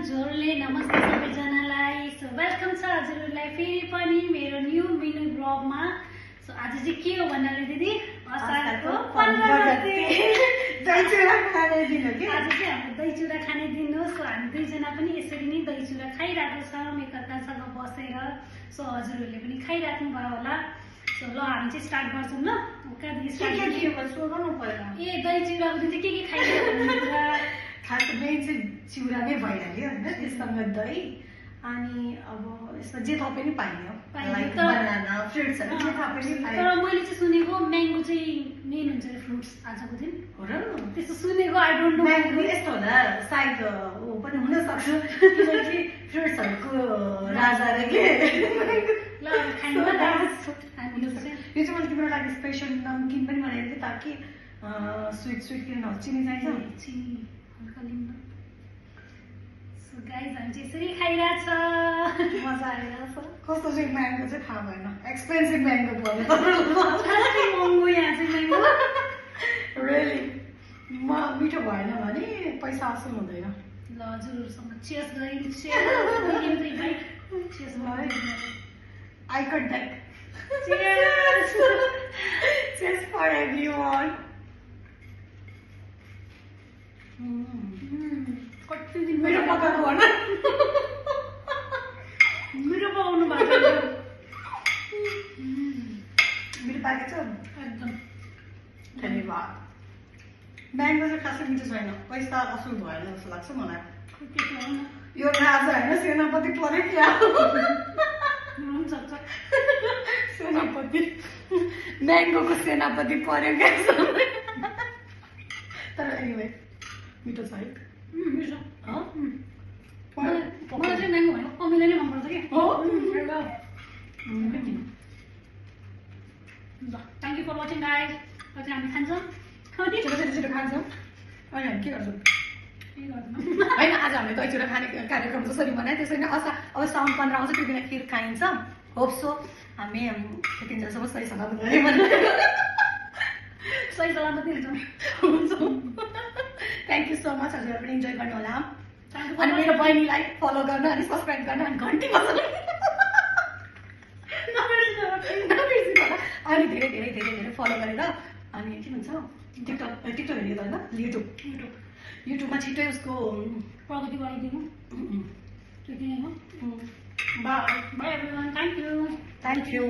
झोरले नमस्ते सबैजनालाई। So welcome छ हजुरहरूलाई फेरि पनि मेरो न्यू मिनी ब्लगमा। सो आज चाहिँ के हो भन्नाले दिदी असारको 15 गते दही चुरा खाने दिन हो कि आज चाहिँ हाम्रो दही चुरा खाने दिन हो। सो हामी दुईजना पनि यसरी नै दही चुरा खाइरहेको छौँ एकअर्कासँग बसेर। सो हजुरहरूले पनि खाइराख्नु भयो होला। सो ल हामी चाहिँ स्टार्ट गर्छौँ ल। कहाँदेखि स्टार्ट सोध्नु पर्यो। ए दही चुराको दिन चाहिँ के खाइरहेको कुरा खास मेन चाहिँ चिउरा नै भइहाल्यो होइन, त्यससँग दही अनि अब यसमा जे थपे नि पाइयो, लाइक बनाना फ्रुट्सहरू जे थपे नि पाइयो। तर मैले चाहिँ सुनेको म्याङ्गो चाहिँ मेन हुन्छ फ्रुट्स आजको दिन हो र त्यस्तो सुनेको। आई डोन्ट नो म्याङ्गो यस्तो होला सायद ऊ पनि हुनसक्छ किनकि फ्रुट्सहरूको राजा रे के। ल खानु ल यो चाहिँ मैले तिम्रो लागि स्पेसल नमकिन पनि बनाएको थिएँ ताकि स्विट किन चिनी चाहिन्छ चिनी हल्का लिम्ब। सो गाइज हामी चाहिँ यसरी खाइरहेछ, मजा आइरहेछ। कस्तो चाहिँ म्याङ्गो चाहिँ थाहा भएन, एक्सपेन्सिभ म्याङ्गो पर्यो महँगो यहाँ चाहिँ म्याङ्गो। रियली मिठो भएन भने पैसा असुल हुँदैन। ल हजुरहरूसँग चेस गऱ्यौँ, chess I contact chess chess for everyone. कति दिन मेरो पकाएको भन, मेरो पकाउनु भएको मेरो पाकेको छ एकदम। धन्यवाद। म्याङ्गो चाहिँ खासै मिठो छैन, पैसा असुल भएन जस्तो लाग्छ मलाई। यो राजा होइन सेनापति पऱ्यो क्या, सेनापति म्याङ्गोको सेनापति पऱ्यो क्या। तर एनिवे मिठो छ है। मिठो मलाई मलाई चाहिँ म्याङ्गो भनेको अमिलो नै मनपर्छ कि। हो ल thank you for watching guys. पछि हामी खान्छौँ छिटो खान्छौँ अनि हामी के गर्छौँ के गर्दैनौँ होइन। आज हामीले दही चुरा खाने कार्यक्रम जसरी बनायो त्यसरी नै अब साउन 15 आउँछ, त्यो दिन खिर खाइन्छ। होप सो हामी त्यतिन्जेलसम्म सही सलामत गऱ्यौँ भने सही सलामत हुन्छ। Thank you so much. हजुर पनि इन्जोय गर्नु होला अनि मेरो बहिनीलाई फलो गर्न अनि सब्सक्राइब गर्न अनि घन्टी बजाउनु नबिर्सिनु होला। अनि धेरै धेरै धेरै धेरै फलो गरेर अनि के भन्छ टिकटक हेर्यो त होइन, युट्युबमा छिट्टै उसको प्रगति बढाइदिनु त्यति नै हो। By by everyone, thank you. Thank you.